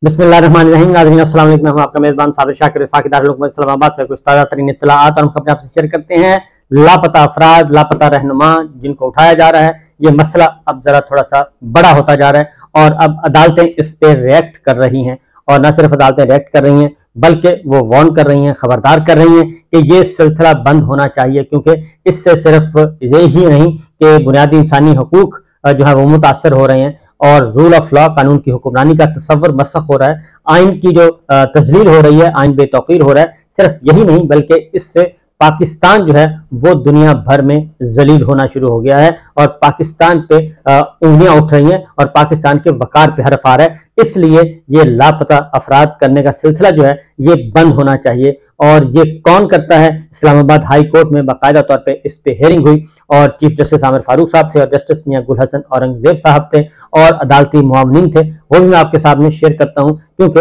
बिस्मिल्लाहिर्रहमानिर्रहीम। नाज़रीन अस्सलाम वालेकुम। हम आपका मेज़बान साबिर शाकिर वफाकी दारुल हुकूमत इस्लामाबाद से कुछ ताज़ा तरीन इत्तलाआत और हम अपने आपसे शेयर करते हैं। लापता अफराद, लापता रहनुमा जिनको उठाया जा रहा है, ये मसला अब जरा थोड़ा सा बड़ा होता जा रहा है और अब अदालतें इस पे रिएक्ट कर रही हैं। और न सिर्फ अदालतें रिएक्ट कर रही हैं बल्कि वो वार्न कर रही हैं, खबरदार कर रही हैं कि ये सिलसिला बंद होना चाहिए, क्योंकि इससे सिर्फ ये ही नहीं कि बुनियादी इंसानी हकूक जो है वो मुतासर हो रहे हैं और रूल ऑफ लॉ, कानून की हुक्मरानी का तस्वर मसख हो रहा है, आइन की जो तजलील हो रही है, आइन बेतौकीर हो रहा है। सिर्फ यही नहीं बल्कि इससे पाकिस्तान जो है वो दुनिया भर में जलील होना शुरू हो गया है और पाकिस्तान पे उंगलियां उठ रही हैं और पाकिस्तान के वकार पे हरफ आ रहा है। इसलिए ये लापता अफराद करने का सिलसिला जो है ये बंद होना चाहिए। और ये कौन करता है? इस्लामाबाद हाई कोर्ट में बाकायदा तौर पे इस पे हेयरिंग हुई और चीफ जस्टिस आमिर फारूक साहब थे और जस्टिस मियां गुल हसन औरंगजेब साहब थे और अदालती मुआवनीन थे। वो भी मैं आपके सामने शेयर करता हूँ, क्योंकि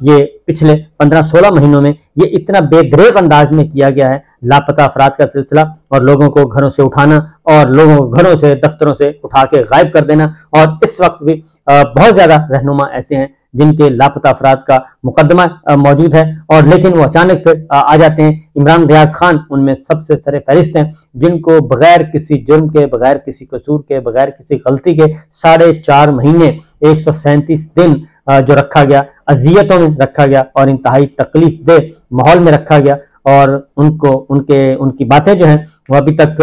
ये पिछले 15-16 महीनों में ये इतना बेदरेग अंदाज में किया गया है लापता अफराद का सिलसिला, और लोगों को घरों से उठाना और लोगों को घरों से, दफ्तरों से उठा के गायब कर देना। और इस वक्त भी बहुत ज्यादा रहनुमा ऐसे हैं जिनके लापता अफराद का मुकदमा मौजूद है और लेकिन वो अचानक फिर आ जाते हैं। इमरान रियाज खान उनमें सबसे सरे फहरिस्त हैं, जिनको बगैर किसी जुर्म के, बगैर किसी कसूर के, बगैर किसी गलती के 4.5 महीने 137 दिन जो रखा गया, अजियतों में रखा गया और इंतहाई तकलीफ दे माहौल में रखा गया। और उनको उनकी बातें जो हैं वो अभी तक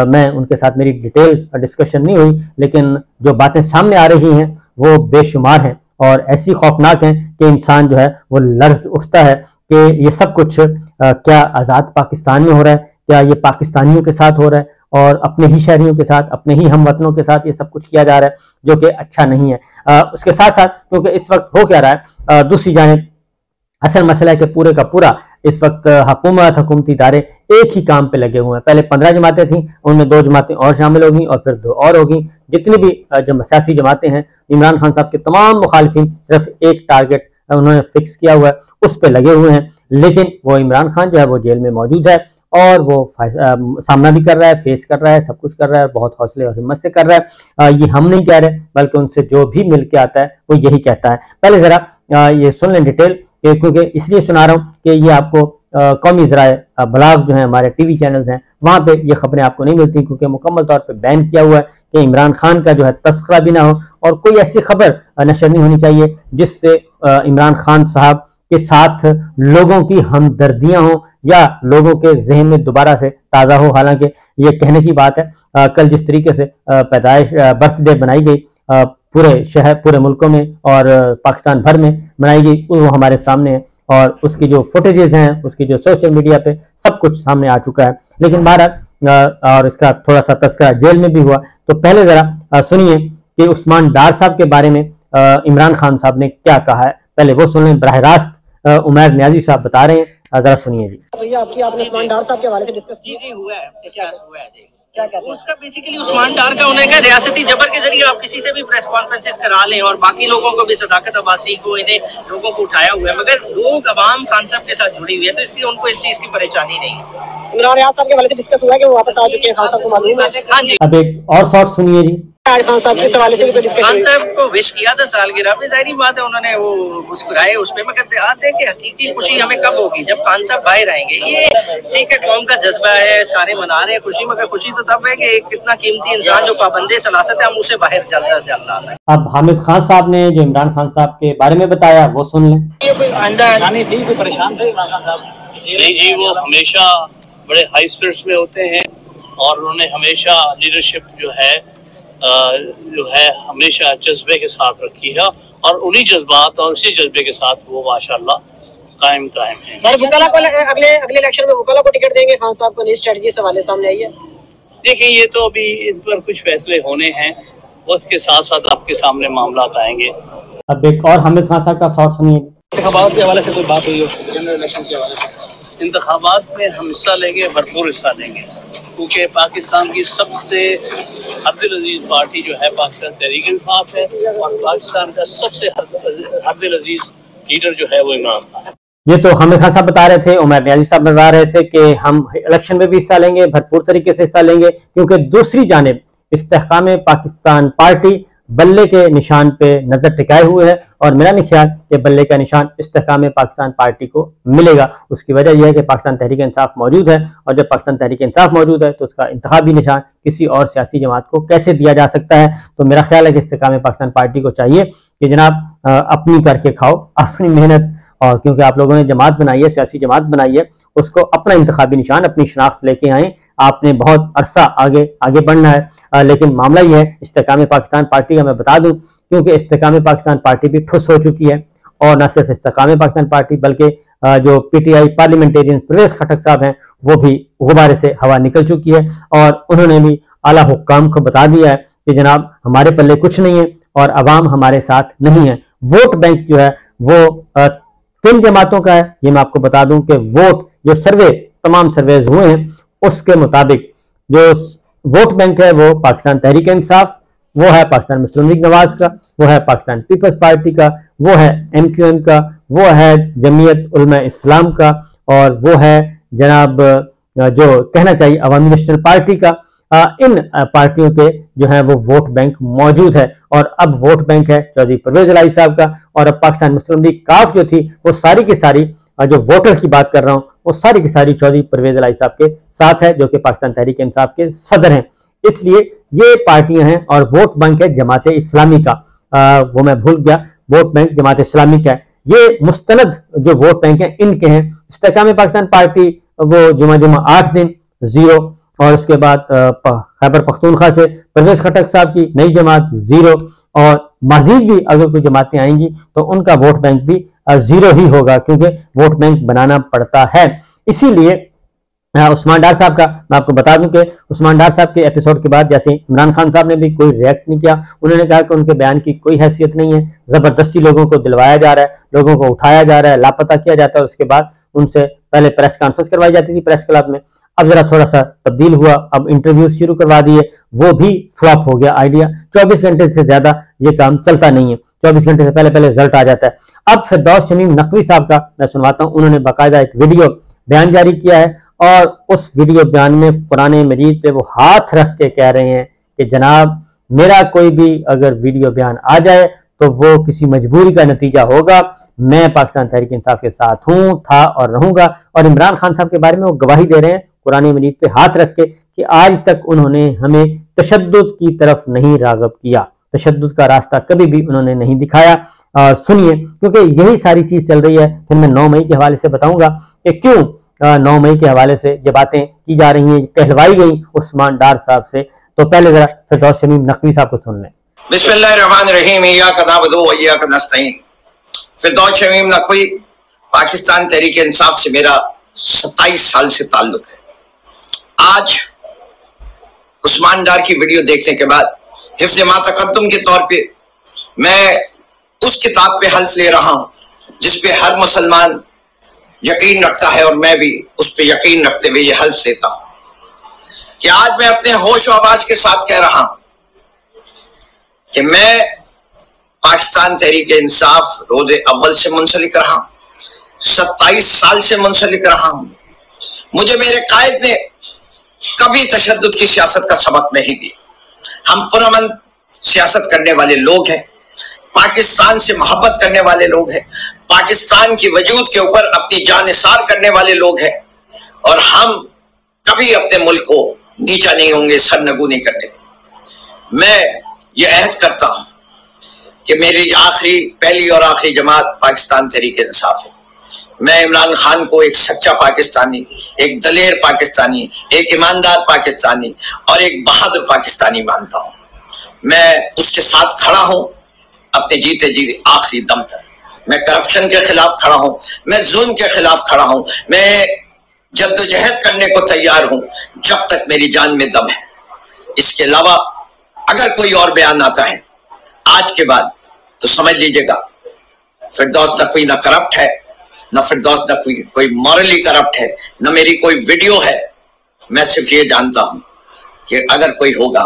मैं उनके साथ मेरी डिटेल डिस्कशन नहीं हुई, लेकिन जो बातें सामने आ रही हैं वो बेशुमार हैं और ऐसी खौफनाक हैं कि इंसान जो है वो लर्ज उठता है कि ये सब कुछ क्या आज़ाद पाकिस्तान में हो रहा है? क्या ये पाकिस्तानियों के साथ हो रहा है और अपने ही शहरियों के साथ, अपने ही हम वतनों के साथ ये सब कुछ किया जा रहा है, जो कि अच्छा नहीं है। उसके साथ साथ क्योंकि इस वक्त हो क्या रहा है, दूसरी जानिब असल मसला है कि पूरे का पूरा इस वक्त हुकूमती इदारे एक ही काम पे लगे हुए हैं। पहले 15 जमातें थी, उनमें 2 जमातें और शामिल होगी और फिर 2 और होगी। जितनी भी सियासी जमातें हैं, इमरान खान साहब के तमाम मुखालिफिन सिर्फ एक टारगेट उन्होंने फिक्स किया हुआ है, उस पर लगे हुए हैं। लेकिन वो इमरान खान जो है वो जेल में मौजूद है और वो सामना भी कर रहा है, फेस कर रहा है, सब कुछ कर रहा है, बहुत हौसले और हिम्मत से कर रहा है। ये हम नहीं कह रहे बल्कि उनसे जो भी मिल के आता है वो यही कहता है। पहले जरा ये सुन लें डिटेल, क्योंकि इसलिए सुना रहा हूँ कि ये आपको कौमी ज़राए ब्लॉग जो है, हमारे टीवी चैनल्स हैं, वहाँ पे ये खबरें आपको नहीं मिलती, क्योंकि मुकम्मल तौर पे बैन किया हुआ है कि इमरान खान का जो है तस्करा भी ना हो और कोई ऐसी खबर नशर नहीं होनी चाहिए जिससे इमरान खान साहब के साथ लोगों की हमदर्दियां हो या लोगों के जहन में दोबारा से ताज़ा हो। हालांकि ये कहने की बात है, कल जिस तरीके से पैदाइश बर्थडे बनाई गई पूरे शहर, पूरे मुल्कों में और पाकिस्तान भर में बनाई गई, वो हमारे सामने है और उसकी जो फुटेजेस हैं, उसकी जो सोशल मीडिया पे सब कुछ सामने आ चुका है। लेकिन बहरहाल और इसका थोड़ा सा तस्करा जेल में भी हुआ। तो पहले जरा सुनिए कि उस्मान डार साहब के बारे में इमरान खान साहब ने क्या कहा है। पहले वो सुन लें, बराह रास्त उमैर नियाजी साहब बता रहे हैं, जरा सुनिए जी। भैया आपने उस्मान डार साहब के हवाले से डिस्कस जी हुआ है, हुआ है जी। क्या कहते हैं? उसका बेसिकली उस्मान डार का होने का रियासती जबर के जरिए आप किसी से भी प्रेस कॉन्फ्रेंसेस करा लें और बाकी लोगों को भी सदाकत अब्बासी को, इन्हें लोगों को उठाया हुआ है, मगर लोग अवाम खान साहब के साथ जुड़ी हुई है, तो इसलिए उनको इस चीज की परेशानी नहीं है। इमरान रियाज साहब के हवाले से डिस्कस हुआ है कि वो वापस आ चुके हैं, खान साहब को मालूम है? हाँ जी। अब एक और शॉट सुनिए जी। खान साहब के हवाले से भी डिस्कस खान साहब को विश किया था सालगिरह में, जाहिर बात है उन्होंने वो मुस्कुराए उस पे, मगर आते हैं कि हकीकी खुशी हमें कब होगी? जब खान साहब बाहर आएंगे। ये ठीक है, कौम का जज्बा है, सारे मना रहे हैं खुशी, मगर खुशी तो तब है कि एक कितना कीमती इंसान जो पाबंदे सलासत है, हम उसे बाहर जल्द से जल्द ला सकें। अब हामिद खान साहब ने जो इमरान खान साहब के बारे में बताया वो सुन लें। परेशानी थी, कोई परेशान थे इमरान खान साहब? नहीं, वो हमेशा बड़े हाई स्पिरिट्स में होते हैं और उन्होंने हमेशा लीडरशिप जो है हमेशा जज्बे के साथ रखी है और उन्हीं जज्बात और उसी जज्बे के साथ वो माशाल्लाह कायम है। सर वकाला को अगले इलेक्शन में वकाला को टिकट देंगे खान साहब को? नई स्ट्रेटजी से वाले सामने आई है। देखिए, ये तो अभी इन पर कुछ फैसले होने हैं, वक्त के साथ साथ आपके सामने मामला आएंगे। अब एक और हामिद खान साहब का शॉट सुनिए। इंतखाबात के हवाले से कोई बात हुई हो? जनरल इलेक्शन के हवाले से इंतखाबात में हम हिस्सा लेंगे, भरपूर हिस्सा लेंगे, क्योंकि पाकिस्तान की सबसे अब्दुल अजीज पार्टी जो है पाकिस्तान तहरीक इंसाफ है और पाकिस्तान का सबसे अब्दुल अजीज लीडर जो है वो इमरान खान है। ये तो हामिद खान साहब बता रहे थे, उमर नियाजी साहब बता रहे थे कि हम इलेक्शन में भी हिस्सा लेंगे, भरपूर तरीके से हिस्सा लेंगे, क्योंकि दूसरी जानिब इस्तेहकाम पाकिस्तान पार्टी बल्ले के निशान पे नजर टिकाए हुए है और मेरा नहीं ख्याल कि बल्ले का निशान इस्तेहकाम पाकिस्तान पार्टी को मिलेगा। उसकी वजह यह है कि पाकिस्तान तहरीक इंसाफ मौजूद है और जब पाकिस्तान तहरीक इंसाफ मौजूद है तो उसका इंतखाबी निशान किसी और सियासी जमात को कैसे दिया जा सकता है। तो मेरा ख्याल है कि इस्तेहकाम पाकिस्तान पार्टी को चाहिए कि जनाब अपनी करके खाओ, अपनी मेहनत, और क्योंकि आप लोगों ने जमात बनाई है, सियासी जमात बनाई है, उसको अपना इंतखाबी निशान, अपनी शनाख्त लेके आए। आपने बहुत अरसा आगे बढ़ना है। लेकिन मामला यह है इस्तेहकाम पाकिस्तान पार्टी का, मैं बता दूं, क्योंकि इस्तेहकाम पाकिस्तान पार्टी भी ठुस हो चुकी है और न सिर्फ इस्तेहकाम पाकिस्तान पार्टी बल्कि जो पीटीआई पार्लियामेंटेरियन परवेज खटक साहब हैं वो भी गुब्बारे से हवा निकल चुकी है और उन्होंने भी आला हुक्काम को बता दिया है कि जनाब हमारे पल्ले कुछ नहीं है और अवाम हमारे साथ नहीं है। वोट बैंक जो है वो किन जमातों का है ये मैं आपको बता दूं कि वोट जो सर्वे तमाम सर्वेज हुए हैं उसके मुताबिक जो वोट बैंक है वो पाकिस्तान तहरीक इंसाफ, वो है पाकिस्तान मुस्लिम लीग नवाज का, वो है पाकिस्तान पीपल्स पार्टी का, वो है MQM का, वो है जमीयत उलमा इस्लाम का और वो है जनाब जो कहना चाहिए अवामी नेशनल पार्टी का। इन पार्टियों के जो है वो वोट बैंक मौजूद है और अब वोट बैंक है चौधरी परवेज इलाही साहब का। और अब पाकिस्तान मुस्लिम लीग काफ जो थी वो सारी की सारी, जो वोटर की बात कर रहा हूं, वो सारी की सारी चौधरी परवेज इलाही साहब के साथ है जो कि पाकिस्तान तहरीक इंसाफ के सदर हैं। इसलिए ये पार्टियां हैं और वोट बैंक है जमात इस्लामी का, वो मैं भूल गया, वोट बैंक जमात इस्लामी का है। ये मुस्तनद जो वोट बैंक है इनके हैं। इस्तेहकाम पाकिस्तान पार्टी वो जुमा 8 दिन 0 और उसके बाद खैबर पख्तूनख्वा से परवेज खटक साहब की नई जमात 0 और मजीद भी अगर कोई जमातें आएंगी तो उनका वोट बैंक भी 0 ही होगा क्योंकि वोट बैंक बनाना पड़ता है। इसीलिए उस्मान डार साहब का मैं आपको बता दूं कि उस्मान डार साहब के एपिसोड के बाद जैसे इमरान खान साहब ने भी कोई रिएक्ट नहीं किया, उन्होंने कहा कि उनके बयान की कोई हैसियत नहीं है, जबरदस्ती लोगों को दिलवाया जा रहा है, लोगों को उठाया जा रहा है, लापता किया जाता है। उसके बाद उनसे पहले प्रेस कॉन्फ्रेंस करवाई जाती थी प्रेस क्लब में, अब जरा थोड़ा सा तब्दील हुआ, अब इंटरव्यू शुरू करवा दिए, वो भी फ्लॉप हो गया आइडिया। 24 घंटे से ज्यादा ये काम चलता नहीं है, 24 घंटे से पहले रिजल्ट आ जाता है। अब फिरदौस शमीम नकवी साहब का मैं सुनवाता हूं, उन्होंने बाकायदा एक वीडियो बयान जारी किया है और उस वीडियो बयान में कुरान मजीद पे वो हाथ रख के कह रहे हैं कि जनाब मेरा कोई भी अगर वीडियो बयान आ जाए तो वो किसी मजबूरी का नतीजा होगा, मैं पाकिस्तान तहरीक इंसाफ के साथ हूं, था और रहूंगा। और इमरान खान साहब के बारे में वो गवाही दे रहे हैं कुरान मजीद पे हाथ रख के कि आज तक उन्होंने हमें तशद्दुद की तरफ नहीं राग़िब किया, तशद्दुद का रास्ता कभी भी उन्होंने नहीं दिखाया। और सुनिए, क्योंकि यही सारी चीज चल रही है। फिर मैं 9 मई के हवाले से बताऊंगा कि क्यों 9 मई के हवाले से ये बातें की जा रही हैं, कहलवाई गई उस्मान डार साहब से। तो पहले जरा फिरदौस शमीम नकवी साहब को सुन लें। बिस्मिल्लाहिर्रहमानिर्रहीम, फिरदौस शमीम नकवी, पाकिस्तान तहरीक इंसाफ से मेरा 27 साल से ताल्लुक है। आज उस्मान डार की वीडियो देखने के बाद हिफ्ज़ मा तक़द्दुम के तौर पे मैं उस किताब पे हल्फ ले रहा हूँ जिसपे हर मुसलमान यकीन रखता है और मैं भी उस पे यकीन रखते हुए ये हल्फ लेता हूँ कि आज मैं अपने होश और आवाज के साथ कह रहा हूँ कि मैं पाकिस्तान तहरीक इंसाफ रोज़े अव्वल से मुंसलिक रहा हूँ, 27 साल से मुंसलिक रहा हूँ। मुझे मेरे कायद ने कभी तशद्दुद की सियासत का सबक नहीं दिया। हम पुरअमन सियासत करने वाले लोग हैं, पाकिस्तान से मोहब्बत करने वाले लोग हैं, पाकिस्तान की वजूद के ऊपर अपनी जान निसार करने वाले लोग हैं और हम कभी अपने मुल्क को नीचा नहीं होंगे, सरनगू नहीं करने देंगे। मैं ये अहद करता हूँ कि मेरी पहली और आखिरी जमात पाकिस्तान तहरीक इंसाफ है। मैं इमरान खान को एक सच्चा पाकिस्तानी, एक दलेर पाकिस्तानी, एक ईमानदार पाकिस्तानी और एक बहादुर पाकिस्तानी मानता हूँ। मैं उसके साथ खड़ा हूँ अपने जीते जी आखिरी दम तक। मैं करप्शन के खिलाफ खड़ा हूँ, मैं जुल्म के खिलाफ खड़ा हूँ, मैं जद्दोजहद करने को तैयार हूँ जब तक मेरी जान में दम है। इसके अलावा अगर कोई और बयान आता है आज के बाद तो समझ लीजिएगा फिरदौस नकवी ना करप्ट है, न फिरदौस नकवी कोई मॉरली करप्ट है, न मेरी कोई वीडियो है। मैं सिर्फ ये जानता हूँ कि अगर कोई होगा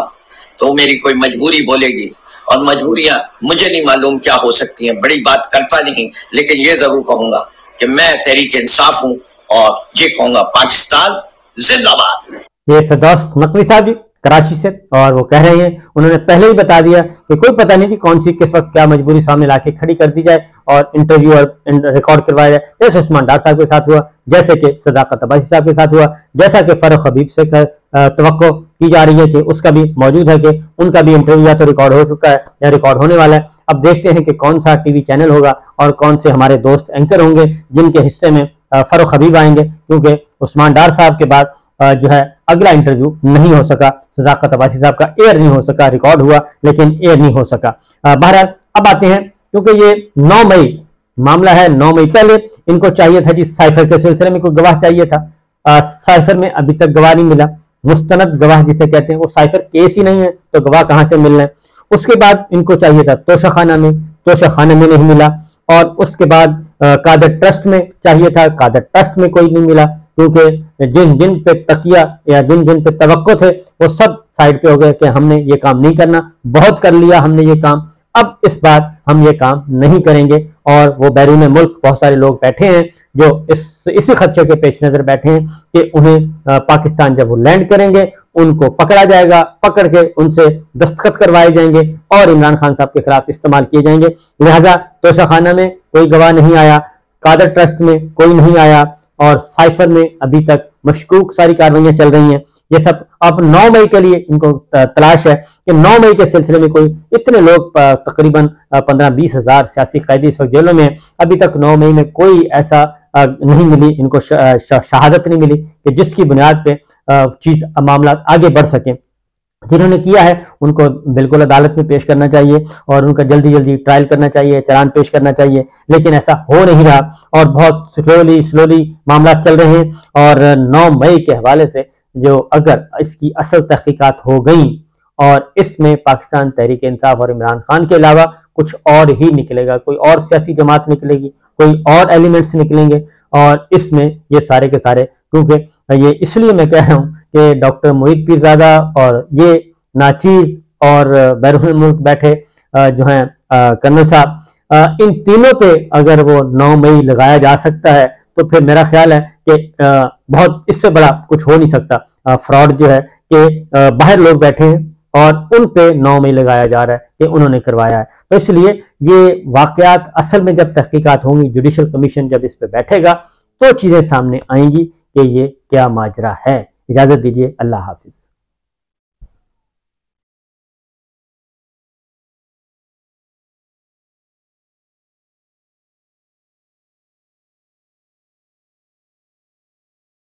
तो मेरी कोई मजबूरी बोलेगी और मजबूरियां मुझे नहीं मालूम क्या हो सकती हैं। बड़ी बात करता नहीं, लेकिन ये जरूर कहूंगा कि मैं तहरीक इंसाफ हूँ और ये कहूंगा पाकिस्तान जिंदाबाद। ये फिरदौस नकवी साहब जी कराची से, और वो कह रहे हैं, उन्होंने पहले ही बता दिया कि कोई पता नहीं कि कौन सी किस वक्त क्या मजबूरी सामने लाके खड़ी कर दी जाए और इंटरव्यू और रिकॉर्ड करवाया जाए, जैसे उस्मान डार साहब के साथ हुआ, जैसे कि सदाकत अब्बासी साहब के साथ हुआ, जैसा कि फारूक हबीब से तवक्को की जा रही है कि उसका भी मौजूद है कि उनका भी इंटरव्यू या तो रिकॉर्ड हो चुका है या रिकॉर्ड होने वाला है। अब देखते हैं कि कौन सा टीवी चैनल होगा और कौन से हमारे दोस्त एंकर होंगे जिनके हिस्से में फारूक हबीब आएंगे, क्योंकि उस्मान डार साहब के बाद जो है अगला इंटरव्यू नहीं हो सका, सदाकत अब्बासी साहब का एयर नहीं हो सका, रिकॉर्ड हुआ लेकिन एयर नहीं हो सका। बहरहाल अब आते हैं, क्योंकि ये 9 मई मामला है, 9 मई पहले इनको चाहिए था जी साइफर के सिलसिले में कोई गवाह चाहिए था। साइफर में अभी तक गवाह नहीं मिला, मुस्तनद गवाह जिसे कहते हैं, वो साइफर केस ही नहीं है तो गवाह कहां से मिल रहे हैं। उसके बाद इनको चाहिए था तोशाखाना में, तोशाखाना में नहीं मिला, और उसके बाद कादर ट्रस्ट में चाहिए था, कादर ट्रस्ट में कोई नहीं मिला, क्योंकि जिन जिन पे तकिया या जिन जिन पे तवक्को थे वो सब साइड पे हो गए कि हमने ये काम नहीं करना, बहुत कर लिया हमने ये काम, अब इस बार हम ये काम नहीं करेंगे। और वो बैरून मुल्क बहुत सारे लोग बैठे हैं जो इसी खदशे के पेश नजर बैठे हैं कि उन्हें पाकिस्तान जब वो लैंड करेंगे उनको पकड़ा जाएगा, पकड़ के उनसे दस्तखत करवाए जाएंगे और इमरान खान साहब के खिलाफ इस्तेमाल किए जाएंगे। लिहाजा तोशाखाना में कोई गवाह नहीं आया, कादर ट्रस्ट में कोई नहीं आया, और साइफर में अभी तक मशकूक सारी कार्रवाइयां चल रही हैं। ये सब अब 9 मई के लिए इनको तलाश है कि 9 मई के सिलसिले में कोई इतने लोग तकरीबन 15-20 हजार सियासी कैदी इस वक्त जेलों में, अभी तक 9 मई में कोई ऐसा नहीं मिली, इनको शहादत नहीं मिली कि जिसकी बुनियाद पे चीज मामला आगे बढ़ सके। जिन्होंने किया है उनको बिल्कुल अदालत में पेश करना चाहिए और उनका जल्दी जल्दी ट्रायल करना चाहिए, चालान पेश करना चाहिए, लेकिन ऐसा हो नहीं रहा और बहुत स्लोली मामला चल रहे हैं। और 9 मई के हवाले से जो अगर इसकी असल तहकीकात हो गई और इसमें पाकिस्तान तहरीक इंसाफ और इमरान खान के अलावा कुछ और ही निकलेगा, कोई और सियासी जमात निकलेगी, कोई और एलिमेंट्स निकलेंगे, और इसमें ये सारे के सारे, क्योंकि ये इसलिए मैं कह रहा हूँ कि डॉक्टर मोहित पीरजादा और ये नाचीज और बैरून मुल्क बैठे जो हैं कर्नल साहब, इन तीनों पे अगर वो 9 मई लगाया जा सकता है तो फिर मेरा ख्याल है कि बहुत इससे बड़ा कुछ हो नहीं सकता। फ्रॉड जो है कि बाहर लोग बैठे हैं और उन पे 9 मई लगाया जा रहा है कि उन्होंने करवाया है, तो इसलिए ये वाकयात असल में जब तहकीकात होंगी, जुडिशल कमीशन जब इस पे बैठेगा तो चीजें सामने आएंगी कि ये क्या माजरा है। इजाजत दीजिए, अल्लाह हाफिज।